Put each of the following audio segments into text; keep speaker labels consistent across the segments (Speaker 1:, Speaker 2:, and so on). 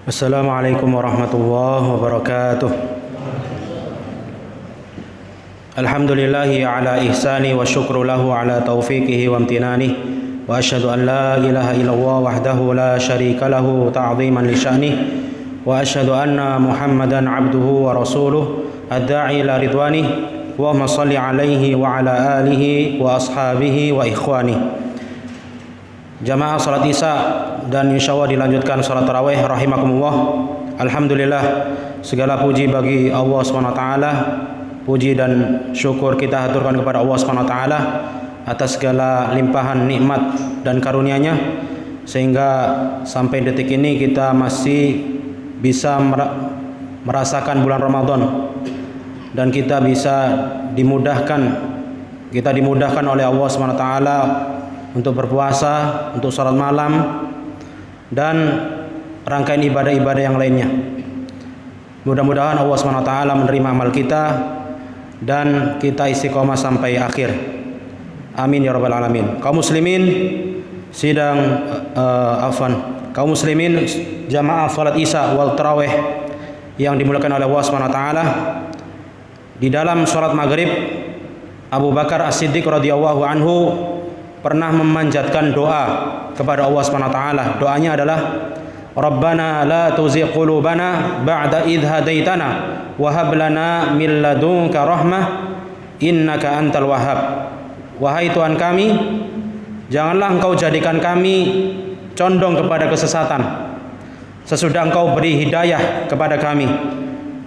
Speaker 1: Assalamualaikum warahmatullahi wabarakatuh. Alhamdulillahi ala ihsani wa syukru lahu ala taufiqihi wa amtinani. Wa asyhadu an la ilaha illallah wahdahu la syarika lahu ta'ziman li sya'nih. Wa asyhadu anna Muhammadan abduhu wa rasuluh ad-da'i ila ridwanih. Wa salli alaihi wa ala alihi wa ashabihi wa ikhwani. Jamaah salat Isya dan insyaallah dilanjutkan salat tarawih rahimakumullah. Alhamdulillah, segala puji bagi Allah SWT. Puji dan syukur kita haturkan kepada Allah SWT atas segala limpahan nikmat dan karunia-Nya, sehingga sampai detik ini kita masih bisa merasakan bulan Ramadan dan kita dimudahkan oleh Allah SWT untuk berpuasa, untuk salat malam dan rangkaian ibadah-ibadah yang lainnya. Mudah-mudahan Allah SWT menerima amal kita dan kita istiqomah sampai akhir. Amin ya rabbal alamin. Kaum muslimin kaum muslimin jamaah salat Isya wal tarawih yang dimuliakan oleh Allah SWT. Di dalam salat maghrib, Abu Bakar As-Siddiq radhiyallahu anhu pernah memanjatkan doa kepada Allah SWT. Doanya adalah Rabbana la tuzigh qulubana ba'da idh hadaitana wa hab lana min ladunka rahmah innaka antal wahhab. Wahai Tuhan kami, janganlah Engkau jadikan kami condong kepada kesesatan sesudah Engkau beri hidayah kepada kami,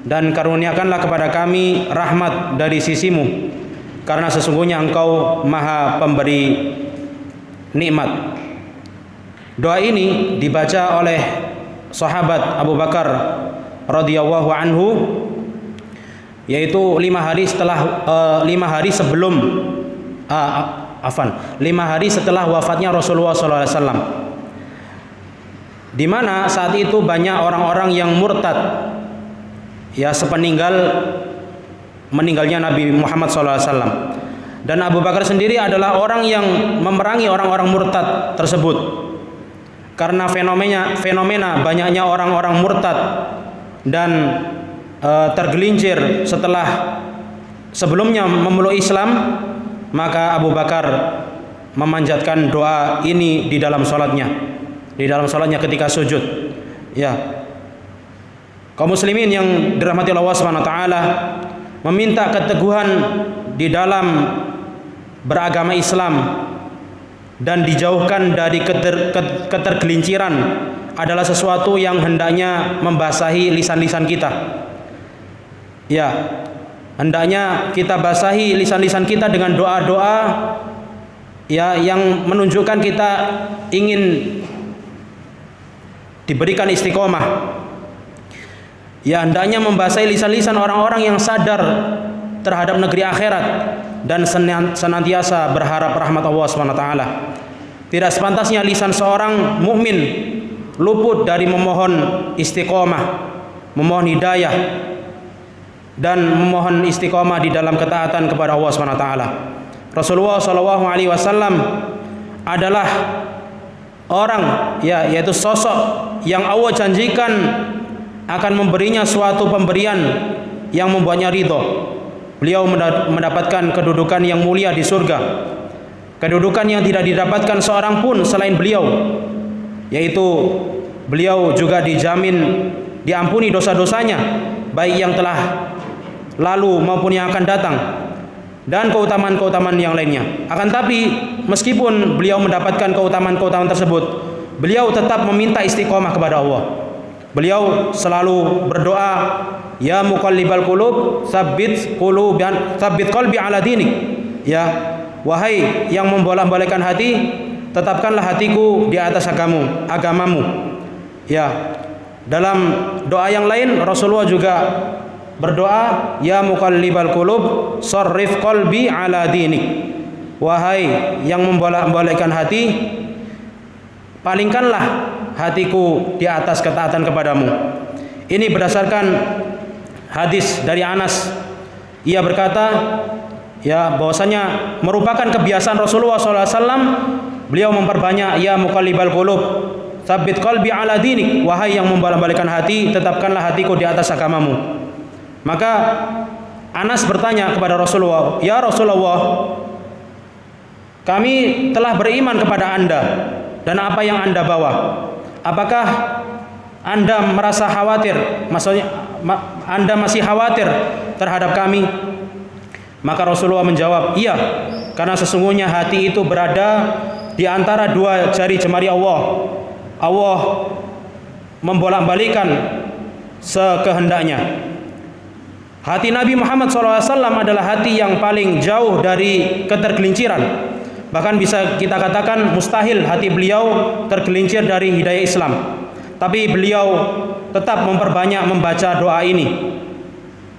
Speaker 1: dan karuniakanlah kepada kami rahmat dari sisimu, karena sesungguhnya Engkau maha pemberi nikmat. Doa ini dibaca oleh sahabat Abu Bakar radhiyallahu anhu, yaitu 5 hari setelah wafatnya Rasulullah SAW, di mana saat itu banyak orang-orang yang murtad, ya, meninggalnya Nabi Muhammad SAW. Dan Abu Bakar sendiri adalah orang yang memerangi orang-orang murtad tersebut. Karena fenomena banyaknya orang-orang murtad dan tergelincir setelah sebelumnya memeluk Islam, maka Abu Bakar memanjatkan doa ini di dalam salatnya ketika sujud. Ya, kaum muslimin yang dirahmati Allah SWT, meminta keteguhan di dalam beragama Islam dan dijauhkan dari ketergelinciran adalah sesuatu yang hendaknya membasahi lisan-lisan kita. Ya, hendaknya kita basahi lisan-lisan kita dengan doa-doa, ya, yang menunjukkan kita ingin diberikan istiqomah. Ya, hendaknya membasahi lisan-lisan orang-orang yang sadar terhadap negeri akhirat dan senantiasa berharap rahmat Allah SWT. Tidak sepantasnya lisan seorang mukmin luput dari memohon istiqomah, memohon hidayah, dan memohon istiqomah di dalam ketaatan kepada Allah SWT. Rasulullah SAW adalah orang, ya, yaitu sosok yang Allah janjikan akan memberinya suatu pemberian yang membuatnya ridho. Beliau mendapatkan kedudukan yang mulia di surga, kedudukan yang tidak didapatkan seorang pun selain beliau, yaitu beliau juga dijamin diampuni dosa-dosanya, baik yang telah lalu maupun yang akan datang, dan keutamaan-keutamaan yang lainnya. Akan tapi meskipun beliau mendapatkan keutamaan-keutamaan tersebut, beliau tetap meminta istiqomah kepada Allah. Beliau selalu berdoa, ya muqallibal qulub tsabbit qalbi ala dinik. Ya, wahai yang membolak-balikkan hati, tetapkanlah hatiku di atas agamamu. Ya, dalam doa yang lain Rasulullah juga berdoa, ya muqallibal qulub sarrif qalbi ala dinik. Wahai yang membolak-balikkan hati, palingkanlah hatiku di atas ketaatan kepadamu. Ini berdasarkan hadis dari Anas. Ia berkata, ya, bahwasanya merupakan kebiasaan Rasulullah SAW, beliau memperbanyak ya muqallibal qulub tsabbit qalbi ala dinik, wahai yang membolak-balikkan hati, tetapkanlah hatiku di atas agamamu. Maka Anas bertanya kepada Rasulullah, "Ya Rasulullah, kami telah beriman kepada Anda dan apa yang Anda bawa. Apakah Anda merasa khawatir? Maksudnya Anda masih khawatir terhadap kami?" Maka Rasulullah menjawab, "Iya, karena sesungguhnya hati itu berada di antara dua jari jemari Allah. Allah membolak-balikan sekehendaknya." Hati Nabi Muhammad SAW adalah hati yang paling jauh dari ketergelinciran. Bahkan bisa kita katakan mustahil hati beliau tergelincir dari hidayah Islam. Tapi beliau tetap memperbanyak membaca doa ini.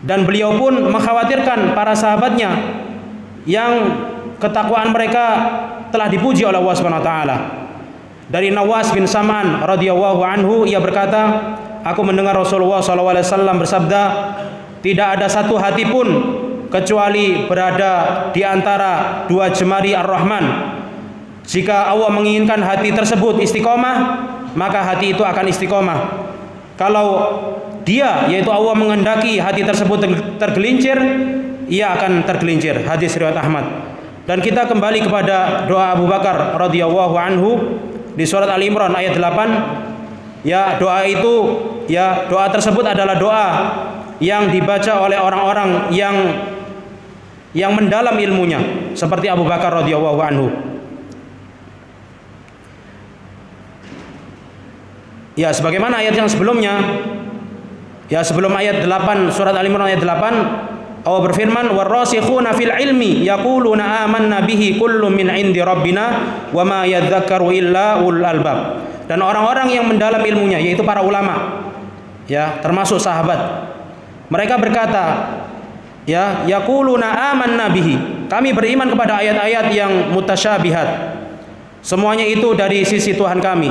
Speaker 1: Dan beliau pun mengkhawatirkan para sahabatnya yang ketakwaan mereka telah dipuji oleh Allah Subhanahu wa taala. Dari Nawas bin Sam'an radhiyallahu anhu, ia berkata, "Aku mendengar Rasulullah SAW bersabda, tidak ada satu hati pun kecuali berada di antara dua jemari Ar-Rahman. Jika Allah menginginkan hati tersebut istiqomah, maka hati itu akan istiqomah. Kalau dia, yaitu Allah, menghendaki hati tersebut tergelincir, ia akan tergelincir." Hadis riwayat Ahmad. Dan kita kembali kepada doa Abu Bakar radhiyallahu anhu di surat Ali Imran ayat 8. Ya, doa itu, ya, doa tersebut adalah doa yang dibaca oleh orang-orang yang mendalam ilmunya, seperti Abu Bakar radhiyallahu anhu. Ya, sebagaimana ayat yang sebelumnya, ya, sebelum ayat 8 surat Al Imran ayat 8, Allah berfirman, "Warrasikhuna fil ilmi yaquluna amanna bihi kullun min indi rabbina wa ma yadzakkaru illa ulul albab." Dan orang-orang yang mendalam ilmunya, yaitu para ulama, ya, termasuk sahabat, mereka berkata, ya, yaquluna amanna bihi, kami beriman kepada ayat-ayat yang mutasyabihat, semuanya itu dari sisi Tuhan kami.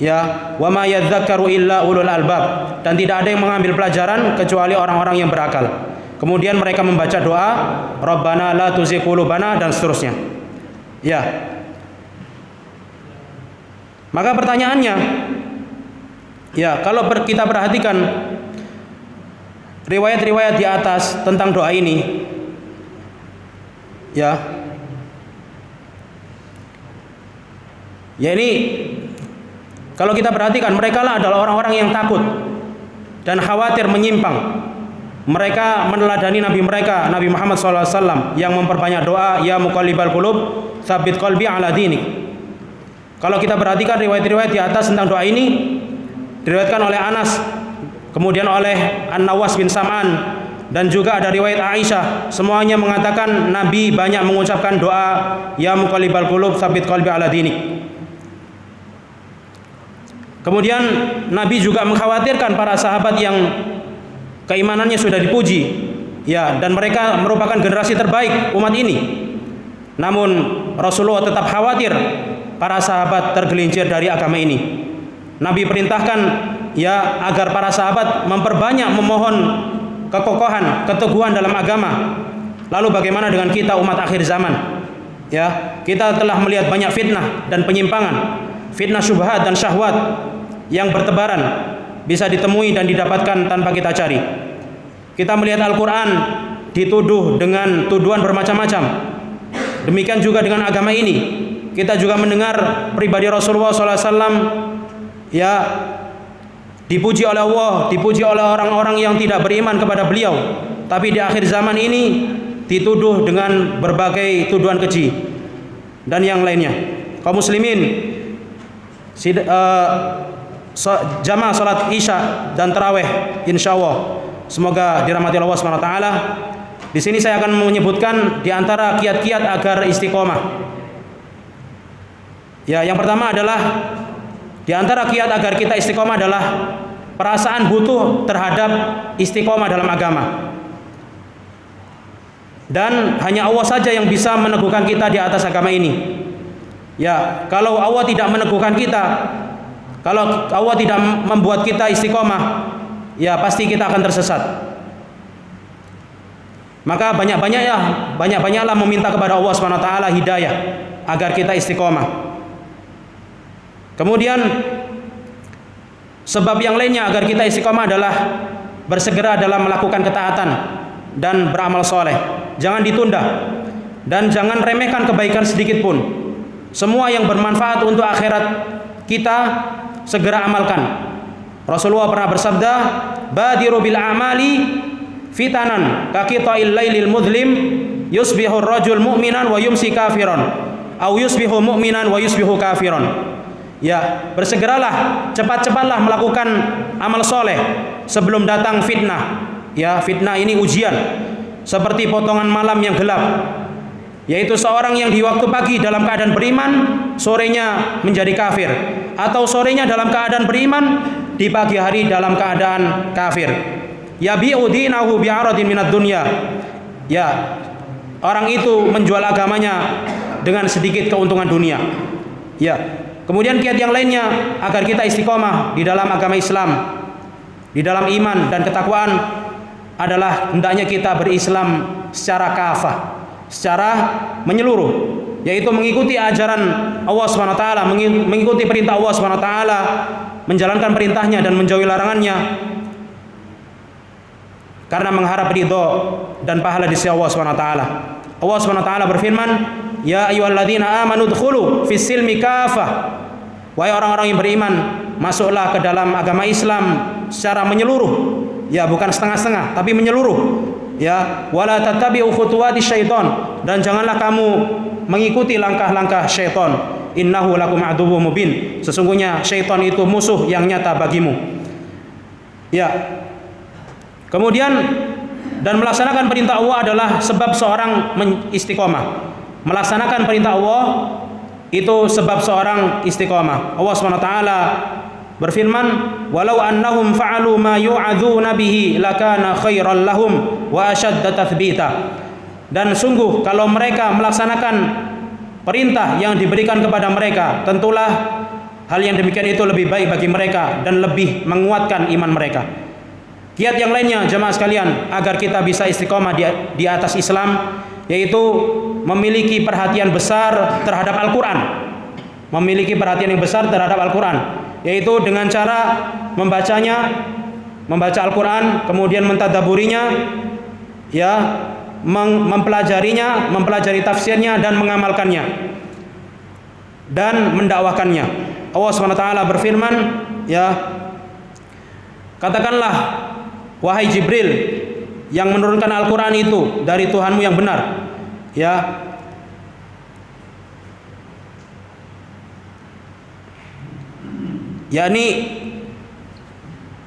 Speaker 1: Ya, wa ma yadzakkaru illa ulul albab, dan tidak ada yang mengambil pelajaran kecuali orang-orang yang berakal. Kemudian mereka membaca doa Rabbana la tuzigh qulubana dan seterusnya. Ya. Maka pertanyaannya, ya, kalau kita perhatikan riwayat-riwayat di atas tentang doa ini, ya, ini kalau kita perhatikan, mereka lah adalah orang-orang yang takut dan khawatir menyimpang. Mereka meneladani Nabi mereka, Nabi Muhammad SAW, yang memperbanyak doa, ya muqallibal qulub, tsabbit qalbi ala dinik. Kalau kita perhatikan riwayat-riwayat di atas tentang doa ini, diriwayatkan oleh Anas, kemudian oleh An-Nawas bin Sam'an, dan juga ada riwayat Aisyah, semuanya mengatakan Nabi banyak mengucapkan doa, ya muqallibal qulub, tsabbit qalbi ala dinik. Kemudian Nabi juga mengkhawatirkan para sahabat yang keimanannya sudah dipuji, ya, dan mereka merupakan generasi terbaik umat ini. Namun Rasulullah tetap khawatir para sahabat tergelincir dari agama ini. Nabi perintahkan, ya, agar para sahabat memperbanyak memohon kekokohan, keteguhan dalam agama. Lalu bagaimana dengan kita umat akhir zaman? Ya, kita telah melihat banyak fitnah dan penyimpangan, fitnah syubhat dan syahwat yang bertebaran, bisa ditemui dan didapatkan tanpa kita cari. Kita melihat Al-Quran dituduh dengan tuduhan bermacam-macam. Demikian juga dengan agama ini. Kita juga mendengar pribadi Rasulullah SAW, ya, dipuji oleh Allah, dipuji oleh orang-orang yang tidak beriman kepada beliau. Tapi di akhir zaman ini dituduh dengan berbagai tuduhan keji dan yang lainnya. Kaum muslimin, jamaah salat Isya dan tarawih, insyaallah semoga dirahmati Allah Subhanahu wa taala. Di sini saya akan menyebutkan di antara kiat-kiat agar istiqomah. Ya, yang pertama adalah di antara kiat agar kita istiqomah adalah perasaan butuh terhadap istiqomah dalam agama. Dan hanya Allah saja yang bisa meneguhkan kita di atas agama ini. Ya, kalau Allah tidak meneguhkan kita, kalau Allah tidak membuat kita istiqomah, ya pasti kita akan tersesat. Maka banyak-banyaklah meminta kepada Allah Subhanahu wa taala hidayah agar kita istiqomah. Kemudian sebab yang lainnya agar kita istiqomah adalah bersegera dalam melakukan ketaatan dan beramal soleh. Jangan ditunda dan jangan remehkan kebaikan sedikit pun. Semua yang bermanfaat untuk akhirat kita segera amalkan. Rasulullah pernah bersabda, badiru bil amali fitanan kaqita'il lailil mudlim yusbihu rajul mu'minan wa yumsi kafiran au yusbihu mu'minan wa yusbihu kafiran. Ya, bersegeralah, cepat-cepatlah melakukan amal soleh sebelum datang fitnah. Ya, fitnah ini ujian seperti potongan malam yang gelap, yaitu seorang yang di waktu pagi dalam keadaan beriman, sorenya menjadi kafir, atau sorenya dalam keadaan beriman, di pagi hari dalam keadaan kafir. Yabi'u dinahu bi'aradin minad dunya. Ya, orang itu menjual agamanya dengan sedikit keuntungan dunia. Ya. Kemudian kiat yang lainnya agar kita istiqomah di dalam agama Islam, di dalam iman dan ketakwaan adalah hendaknya kita berislam secara kafah, secara menyeluruh, yaitu mengikuti ajaran Allah SWT, mengikuti perintah Allah SWT, menjalankan perintahnya dan menjauhi larangannya, karena mengharap ridho dan pahala di sisi Allah SWT. Allah SWT berfirman, ya ayyuhalladzina amanu dkhulu fis silmi kafah. Wahai orang-orang yang beriman, masuklah ke dalam agama Islam secara menyeluruh. Ya, bukan setengah-setengah, tapi menyeluruh. Ya, wala tattabi'u khutuwati syaiton, dan janganlah kamu mengikuti langkah-langkah syaiton. Innahu lakum aduwwum mubin. Sesungguhnya syaiton itu musuh yang nyata bagimu. Ya. Kemudian dan melaksanakan perintah Allah adalah sebab seorang istiqomah. Melaksanakan perintah Allah itu sebab seorang istiqomah. Allah SWT berfirman, walau annahum fa'alu ma yu'adzuna bihi lakana khairan lahum wa ashadda tathbita. Dan sungguh kalau mereka melaksanakan perintah yang diberikan kepada mereka, tentulah hal yang demikian itu lebih baik bagi mereka dan lebih menguatkan iman mereka. Kiat yang lainnya jemaah sekalian agar kita bisa istiqomah di atas Islam, yaitu memiliki perhatian besar terhadap Al-Quran. Memiliki perhatian yang besar terhadap Al-Quran, yaitu dengan cara membacanya, membaca Al-Quran, kemudian mentadaburinya, ya, mempelajarinya, mempelajari tafsirnya dan mengamalkannya dan mendakwakannya. Allah SWT berfirman, ya, katakanlah wahai Jibril yang menurunkan Al-Quran itu dari Tuhanmu yang benar, ya, yakni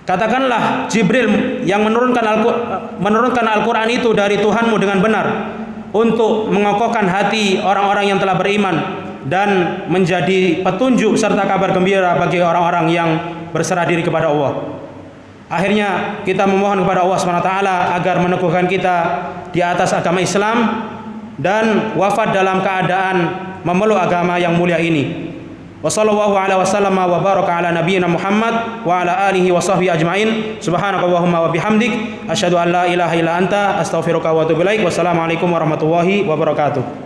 Speaker 1: katakanlah Jibril yang menurunkan Al-Quran itu dari Tuhanmu dengan benar untuk mengokohkan hati orang-orang yang telah beriman dan menjadi petunjuk serta kabar gembira bagi orang-orang yang berserah diri kepada Allah. Akhirnya kita memohon kepada Allah SWT agar meneguhkan kita di atas agama Islam dan wafat dalam keadaan memeluk agama yang mulia ini. Wassallallahu ala wasallam wa baraka ala nabiyyina Muhammad wa ala alihi wa sahbihi ajma'in. Subhanakallahumma wa bihamdik asyhadu an la ilaha illa anta astaghfiruka wa atubu ilaik. Wassalamualaikum warahmatullahi wabarakatuh.